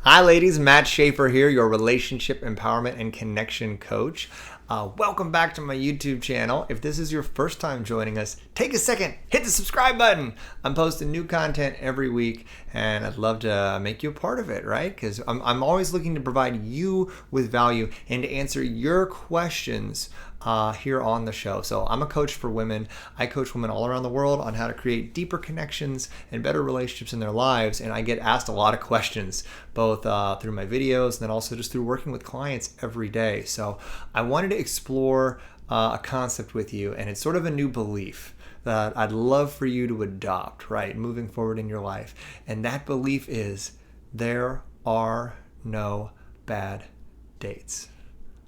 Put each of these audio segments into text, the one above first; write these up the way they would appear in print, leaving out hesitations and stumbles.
Hi, ladies. Matt Schaefer here, your relationship empowerment and connection coach. Welcome back to my YouTube channel. If this is your first time joining us, take a second, hit the subscribe button. I'm posting new content every week, and I'd love to make you a part of it, right? Because I'm always looking to provide you with value and to answer your questions here on the show. So I'm a coach for women. I coach women all around the world on how to create deeper connections and better relationships in their lives. And I get asked a lot of questions, both through my videos and then also just through working with clients every day. So I wanted to explore a concept with you, and it's sort of a new belief that I'd love for you to adopt, right, moving forward in your life. And that belief is there are no bad dates.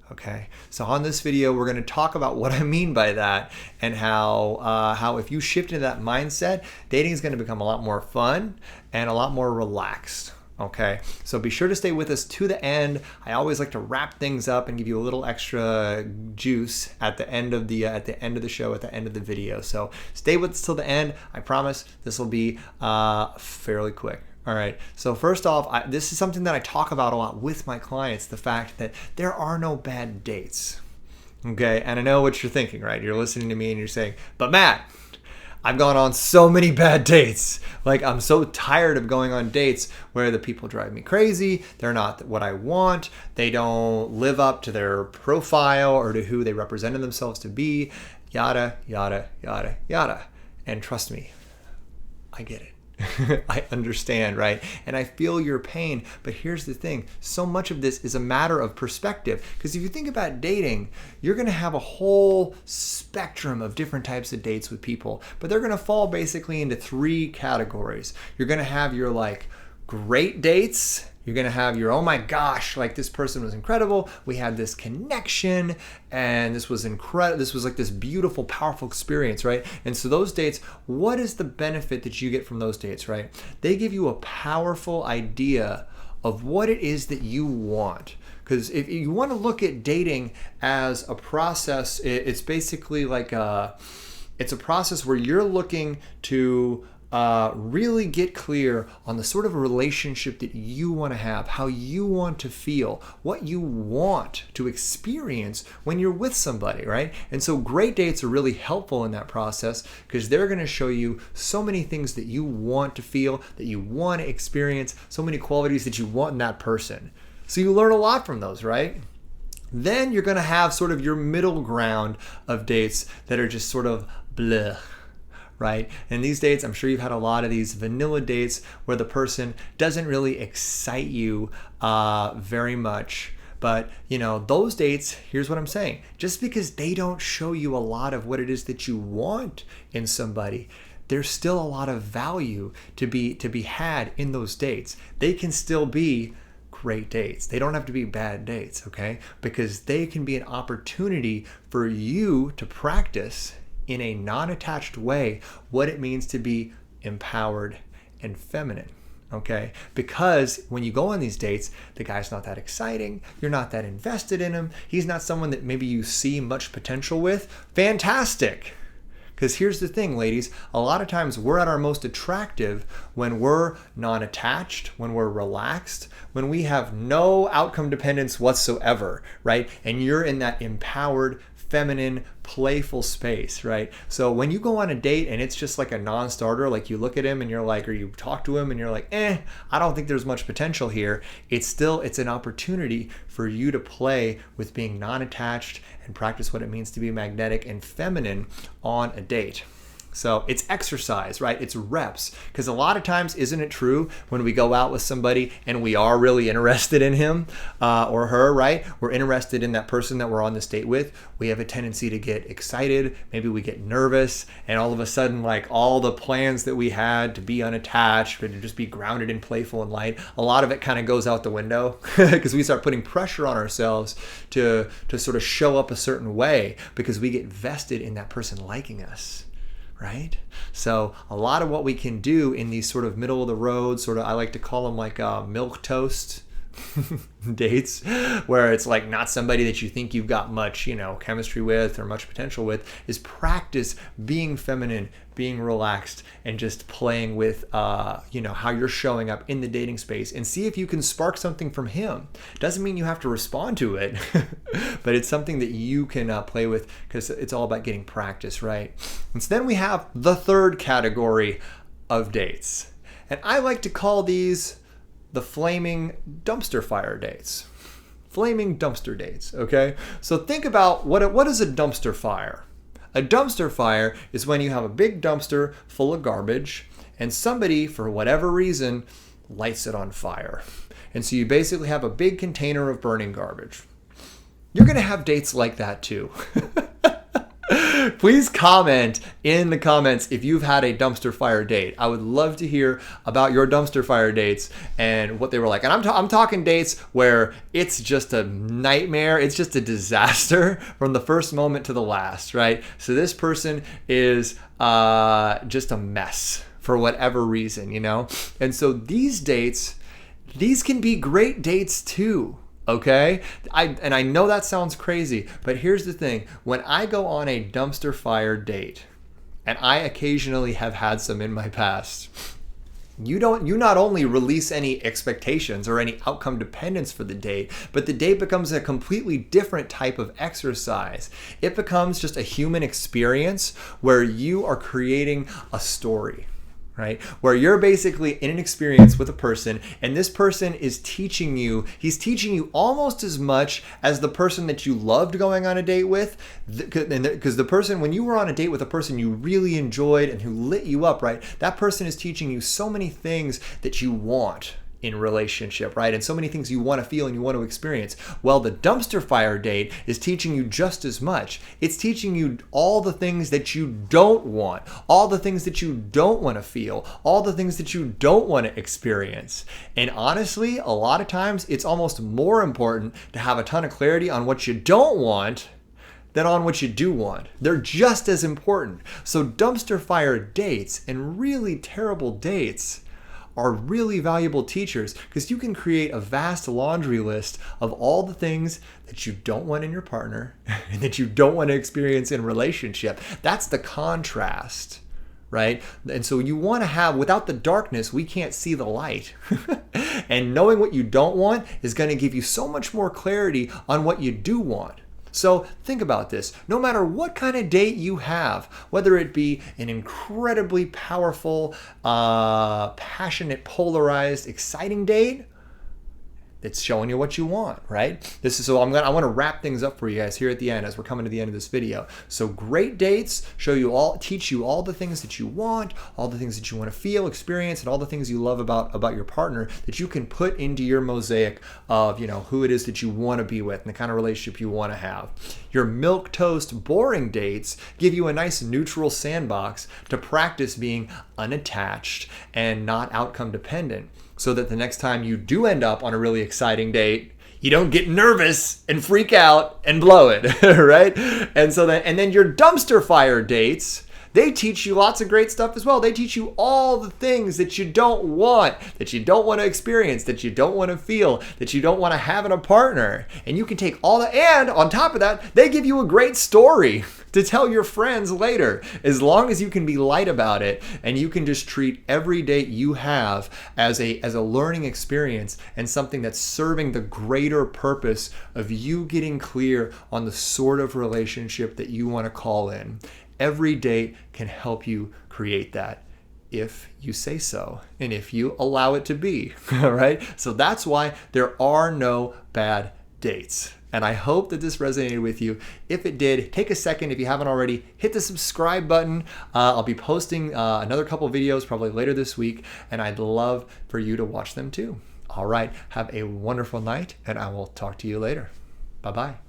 Okay, so on this video, we're going to talk about what I mean by that and how if you shift into that mindset, dating is going to become a lot more fun and a lot more relaxed. Okay, so be sure to stay with us to the end. I always like to wrap things up and give you a little extra juice at the end of the show, at the end of the video. So stay with us till the end. I promise this will be fairly quick. All right, so first off, this is something that I talk about a lot with my clients, the fact that there are no bad dates, okay? And I know what you're thinking, right? You're listening to me and you're saying, but Matt, I've gone on so many bad dates. Like, I'm so tired of going on dates where the people drive me crazy, they're not what I want, they don't live up to their profile or to who they represented themselves to be, yada, yada, yada, yada. And trust me, I get it. I understand, right? And I feel your pain, but here's the thing. So much of this is a matter of perspective, because if you think about dating, you're going to have a whole spectrum of different types of dates with people, but they're going to fall basically into three categories. You're going to have your like great dates. You're going to have your, oh my gosh, like this person was incredible. We had this connection and this was incredible. This was like this beautiful, powerful experience, right? And so those dates, what is the benefit that you get from those dates, right? They give you a powerful idea of what it is that you want. Because if you want to look at dating as a process, it's basically like it's a process where you're looking to really get clear on the sort of relationship that you want to have, how you want to feel, what you want to experience when you're with somebody, right? And so great dates are really helpful in that process because they're going to show you so many things that you want to feel, that you want to experience, so many qualities that you want in that person. So you learn a lot from those, right? Then you're going to have sort of your middle ground of dates that are just sort of bleh. Right? And these dates, I'm sure you've had a lot of these vanilla dates where the person doesn't really excite you very much. But, you know, those dates, here's what I'm saying. Just because they don't show you a lot of what it is that you want in somebody, there's still a lot of value to be had in those dates. They can still be great dates. They don't have to be bad dates, okay? Because they can be an opportunity for you to practice in a non-attached way what it means to be empowered and feminine, okay? Because when you go on these dates, the guy's not that exciting, you're not that invested in him, he's not someone that maybe you see much potential with. Fantastic! Because here's the thing, ladies, a lot of times we're at our most attractive when we're non-attached, when we're relaxed, when we have no outcome dependence whatsoever, right? And you're in that empowered, feminine, playful space, right? So when you go on a date and it's just like a non-starter, like you look at him and you're like, or you talk to him and you're like, I don't think there's much potential here. It's an opportunity for you to play with being non-attached and practice what it means to be magnetic and feminine on a date. So it's exercise, right? It's reps. Because a lot of times, isn't it true, when we go out with somebody and we are really interested in him or her, right? We're interested in that person that we're on this date with. We have a tendency to get excited. Maybe we get nervous. And all of a sudden, like all the plans that we had to be unattached and to just be grounded and playful and light, a lot of it kind of goes out the window because we start putting pressure on ourselves to sort of show up a certain way because we get vested in that person liking us. Right? So a lot of what we can do in these sort of middle of the road, sort of, I like to call them like milk toast dates where it's like not somebody that you think you've got much, chemistry with or much potential with, is practice being feminine, being relaxed, and just playing with, how you're showing up in the dating space, and see if you can spark something from him. Doesn't mean you have to respond to it, but it's something that you can play with, because it's all about getting practice, right? And so then we have the third category of dates, and I like to call these the flaming dumpster fire dates. Flaming dumpster dates, okay? So think about what is a dumpster fire? A dumpster fire is when you have a big dumpster full of garbage and somebody, for whatever reason, lights it on fire. And so you basically have a big container of burning garbage. You're gonna have dates like that too. Please comment in the comments if you've had a dumpster fire date. I would love to hear about your dumpster fire dates and what they were like. And I'm talking dates where it's just a nightmare. It's just a disaster from the first moment to the last, right? So this person is just a mess for whatever reason, And so these dates, these can be great dates too. Okay? I know that sounds crazy, but here's the thing. When I go on a dumpster fire date, and I occasionally have had some in my past, you not only release any expectations or any outcome dependence for the date, but the date becomes a completely different type of exercise. It becomes just a human experience where you are creating a story. Right? Where you're basically in an experience with a person, and this person is teaching you, he's teaching you almost as much as the person that you loved going on a date with, because the person, when you were on a date with a person you really enjoyed and who lit you up, right? That person is teaching you so many things that you want in relationship, right? And so many things you want to feel and you want to experience. Well, the dumpster fire date is teaching you just as much. It's teaching you all the things that you don't want, all the things that you don't want to feel, all the things that you don't want to experience. And honestly, a lot of times it's almost more important to have a ton of clarity on what you don't want than on what you do want. They're just as important. So dumpster fire dates and really terrible dates are really valuable teachers, because you can create a vast laundry list of all the things that you don't want in your partner and that you don't want to experience in relationship. That's the contrast, right? And so you want to have, without the darkness, we can't see the light. And knowing what you don't want is going to give you so much more clarity on what you do want. So think about this. No matter what kind of date you have, whether it be an incredibly powerful, passionate, polarized, exciting date, it's showing you what you want, right? I want to wrap things up for you guys here at the end as we're coming to the end of this video. So great dates teach you all the things that you want, all the things that you want to feel, experience, and all the things you love about your partner that you can put into your mosaic of, who it is that you want to be with and the kind of relationship you want to have. Your milquetoast boring dates give you a nice neutral sandbox to practice being unattached and not outcome dependent, so that the next time you do end up on a really exciting date, you don't get nervous and freak out and blow it, right? And then your dumpster fire dates, they teach you lots of great stuff as well. They teach you all the things that you don't want to experience, that you don't want to feel, that you don't want to have in a partner. And you can take all that, and on top of that, they give you a great story to tell your friends later, as long as you can be light about it and you can just treat every date you have as a learning experience and something that's serving the greater purpose of you getting clear on the sort of relationship that you want to call in. Every date can help you create that if you say so and if you allow it to be, all right? So that's why there are no bad dates. And I hope that this resonated with you. If it did, take a second, if you haven't already, hit the subscribe button. I'll be posting another couple videos probably later this week, and I'd love for you to watch them too. All right, have a wonderful night, and I will talk to you later. Bye-bye.